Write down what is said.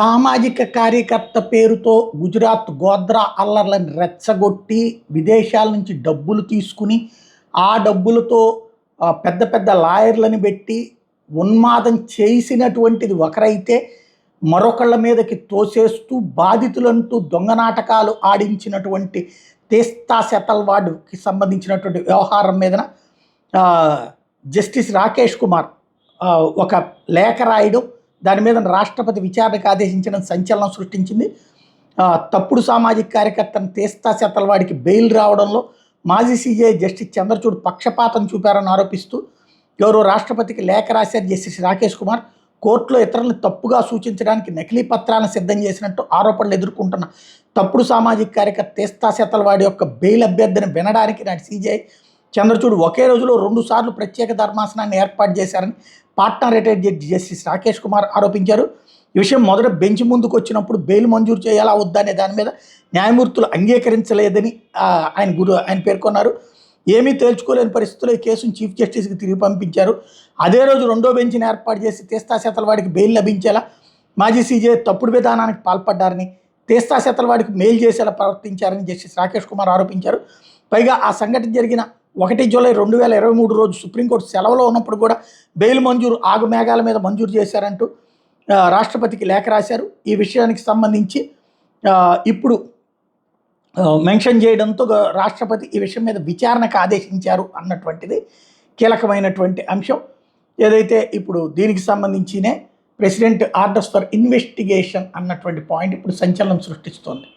సామాజిక కార్యకర్త పేరుతో గుజరాత్ గోద్రా అల్లర్లను రెచ్చగొట్టి విదేశాల నుంచి డబ్బులు తీసుకుని ఆ డబ్బులతో పెద్ద పెద్ద లాయర్లను పెట్టి ఉన్మాదం చేసినటువంటిది ఒకరైతే మరొకళ్ళ మీదకి తోసేస్తూ బాధితులంటూ దొంగ నాటకాలు ఆడించినటువంటి తీస్తా సెతల్వాడ్కి సంబంధించినటువంటి వ్యవహారం మీదన జస్టిస్ రాకేష్ కుమార్ ఒక లేఖ రాయడం, దాని మీద రాష్ట్రపతి విచారణకు ఆదేశించడం సంచలనం సృష్టించింది. తప్పుడు సామాజిక కార్యకర్తను తీస్తా సెతల్వాడికి బెయిల్ రావడంలో మాజీ సీజే జస్టిస్ చంద్రచూడ్ పక్షపాతం చూపారని ఆరోపిస్తూ ఎవరో రాష్ట్రపతికి లేఖ రాశారు జస్టిస్ రాకేష్ కుమార్. కోర్టులో ఇతరులను తప్పుగా సూచించడానికి నకిలీ పత్రాలను సిద్ధం చేసినట్టు ఆరోపణలు ఎదుర్కొంటున్న తప్పుడు సామాజిక కార్యకర్త తీస్తా సెతల్వాడి యొక్క బెయిల్ అభ్యర్థిని వినడానికి నాటి సీజీఐ చంద్రచూడ్ ఒకే రోజులో 2 సార్లు ప్రత్యేక ధర్మాసనాన్ని ఏర్పాటు చేశారని Patna retired judge justice Rakesh Kumar ఆరోపించారు. ఈ విషయం మొదట బెంచ్ ముందుకు వచ్చినప్పుడు బెయిల్ మంజూరు చేయాలా వద్దా అనే దాని మీద న్యాయమూర్తులు అంగీకరించలేదని ఆయన పేర్కొన్నారు. ఏమీ తేల్చుకోలేని పరిస్థితుల్లో ఈ కేసును చీఫ్ జస్టిస్కి తిరిగి పంపించారు. అదే రోజు రెండో బెంచ్ని ఏర్పాటు చేసి తీస్తా సెతల్వాడికి బెయిల్ లభించేలా మాజీ సీజే తప్పుడు విధానానికి పాల్పడ్డారని, తీస్తా సెతల్వాడికి మెయిల్ చేసేలా ప్రవర్తించారని జస్టిస్ రాకేష్ కుమార్ ఆరోపించారు. పైగా ఆ సంఘటన జరిగిన 1 జూలై 2023 రోజు సుప్రీంకోర్టు సెలవులో ఉన్నప్పుడు కూడా బెయిల్ మంజూరు ఆగుమేఘాల మీద మంజూరు చేశారంటూ రాష్ట్రపతికి లేఖ రాశారు. ఈ విషయానికి సంబంధించి ఇప్పుడు మెన్షన్ చేయడంతో రాష్ట్రపతి ఈ విషయం మీద విచారణకు ఆదేశించారు అన్నటువంటిది కీలకమైనటువంటి అంశం. ఏదైతే ఇప్పుడు దీనికి సంబంధించినే ప్రెసిడెంట్ ఆర్డర్స్ ఫర్ ఇన్వెస్టిగేషన్ అన్నటువంటి పాయింట్ ఇప్పుడు సంచలనం సృష్టిస్తోంది.